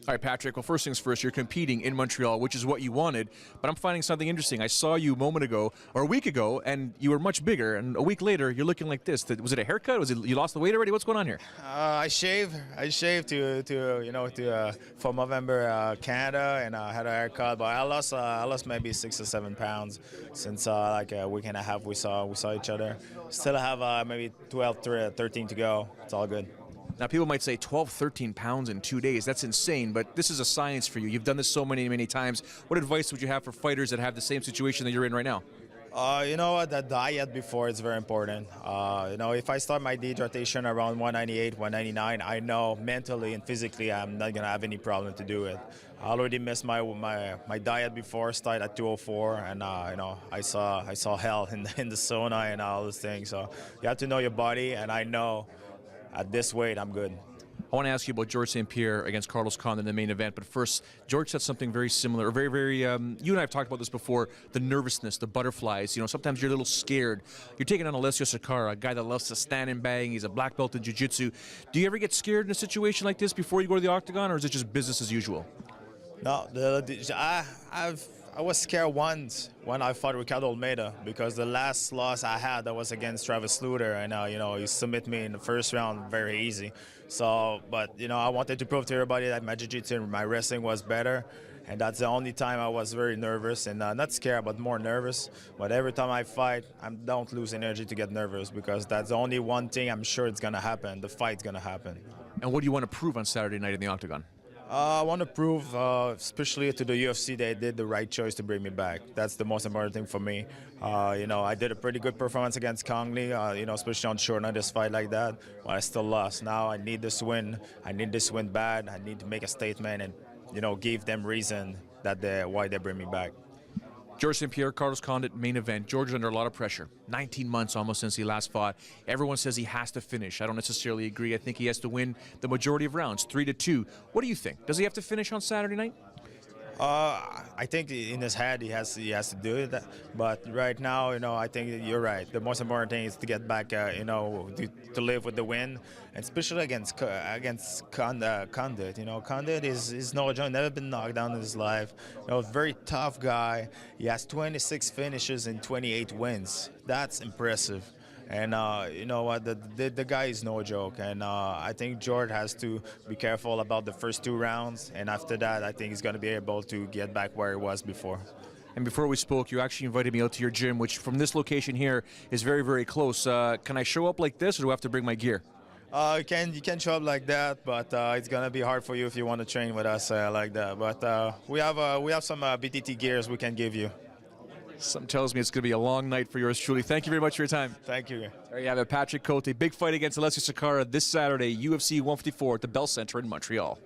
All right, Patrick. Well, first things first, you're competing in Montreal, which is what you wanted. But I'm finding something interesting. I saw you a moment ago, or a week ago, and you were much bigger. And a week later, you're looking like this. Was it a haircut? Was it you lost the weight already? What's going on here? I shaved. I shaved for November Canada, and I had a haircut. But I lost maybe 6 or 7 pounds since like a week and a half we saw each other. Still have maybe 12, 13 to go. It's all good. Now, people might say 12, 13 pounds in 2 days. That's insane, but this is a science for you. You've done this so many, many times. What advice would you have for fighters that have the same situation that you're in right now? You know what, the diet before is very important. If I start my dehydration around 198, 199, I know mentally and physically I'm not gonna have any problem to do it. I already missed my diet before, started at 204, and I saw hell in the sauna and all those things. So you have to know your body, and I know at this weight I'm good. I want to ask you about George St. Pierre against Carlos Condit in the main event, but first, George said something very similar, very, you and I have talked about this before, the nervousness, the butterflies. You know, sometimes you're a little scared. You're taking on Alessio Sakara, a guy that loves to stand and bang. He's a black belt in jiu-jitsu. Do you ever get scared in a situation like this before you go to the octagon, or is it just business as usual? No, I was scared once when I fought Ricardo Almeida, because the last loss I had that was against Travis Lutter, and he submitted me in the first round very easy. So, but I wanted to prove to everybody that my jiu-jitsu and my wrestling was better, and that's the only time I was very nervous, and not scared, but more nervous. But every time I fight, I don't lose energy to get nervous, because that's the only one thing I'm sure it's gonna happen. The fight's gonna happen. And what do you want to prove on Saturday night in the octagon? I want to prove, especially to the UFC, they did the right choice to bring me back. That's the most important thing for me. I did a pretty good performance against Conley, especially on short notice fight like that, but I still lost. Now I need this win. I need this win bad. I need to make a statement and, give them reason that why they bring me back. George St. Pierre, Carlos Condit, main event. George is under a lot of pressure. 19 months almost since he last fought. Everyone says he has to finish. I don't necessarily agree. I think he has to win the majority of rounds, 3-2. What do you think? Does he have to finish on Saturday night? I think in his head he has to do it, but right now, I think you're right. The most important thing is to get back, to live with the win, and especially against Condit. Condit is no joke. Never been knocked down in his life. Very tough guy. He has 26 finishes and 28 wins. That's impressive. And you know what, the guy is no joke, and I think George has to be careful about the first 2 rounds, and after that I think he's going to be able to get back where he was before. And before we spoke, you actually invited me out to your gym, which from this location here is very, very close. Can I show up like this, or do I have to bring my gear? You can show up like that, but it's gonna be hard for you if you want to train with us like that. But we have some BTT gears we can give you. Something tells me it's going to be a long night for yours truly. Thank you very much for your time. Thank you. There you have it, Patrick Cote. Big fight against Alessio Sakara this Saturday, UFC 154 at the Bell Center in Montreal.